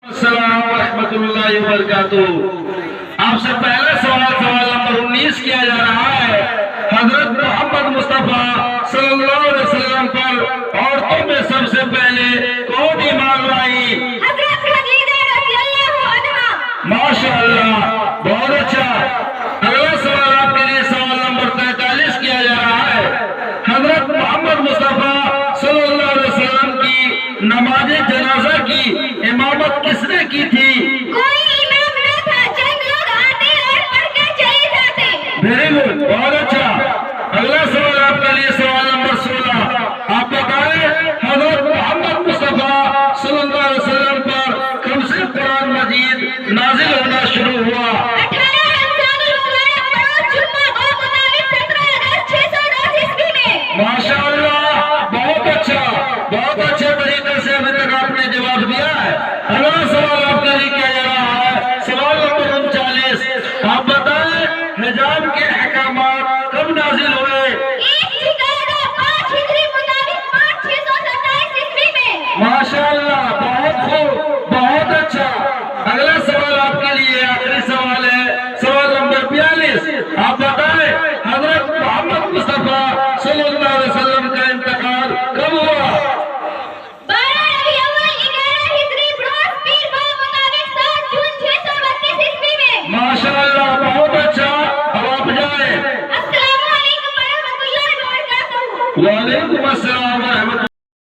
السلام ورحمۃ اللہ وبرکاتہ۔ آپ سے پہلا سوال نمبر 19 کیا جا رہا ہے۔ حضرت محمد مصطفیٰ صلی اللہ علیہ وسلم پر عورتوں میں سب سے پہلے کون ایمان لائی؟ حضرت خدیجہ رضی اللہ عنہا۔ ماشاء اللہ، بہت اچھا۔ اگلا سوال آپ کے لیے سوال نمبر 43 کیا جا رہا ہے۔ حضرت محمد مصطفیٰ صلی اللہ علیہ وسلم کی نماز جنازہ کی امامت کس نے کی تھی؟ کوئی امام نہ تھا، چند لوگ آتے اور پڑھ کر چلے جاتے۔ ویری گڈ، بہت اچھا۔ اگلا سوال آپ کے لیے سوال نمبر 16۔ آپ بتائیں حضرت محمد مصطفیٰ صلی اللہ علیہ وسلم پر کب سے قرآن مجید نازل ہونا شروع ہوا؟ 18 رمضان المبارک بروز جمعہ بمطابق 17 اگست 609 عیسوی میں۔ ماشاء اللہ، بہت اچھا، بہت اچھے طریقے سے ابھی تک آپ نے جواب دیا ہے۔ اگلا سوال آپ کے لیے کیا جا رہا ہے، سوال نمبر 39۔ آپ بتائیں حجاب کے احکامات کب نازل ہوئے؟ 1 ذوالقعدہ 5 ہجری مطابق مارچ 627 عیسوی میں۔ ماشاء اللہ، بہت خوب، بہت اچھا۔ اگلا سوال آپ کے لیے آخری سوال ہے، سوال نمبر 42۔ آپ بتائیں حضرت محمد مصطفیٰ صلی اللہ علیہ وسلم کا انتقال کب ہوا؟ 12 ربیع الاول 11 ہجری بروز پیر بمطابق 7 جون 632 عیسوی میں۔ ماشاء اللہ، بہت اچھا۔ اب آپ جائیں۔ السلام علیکم ورحمۃ اللہ وبرکاتہ۔ وعلیکم السلام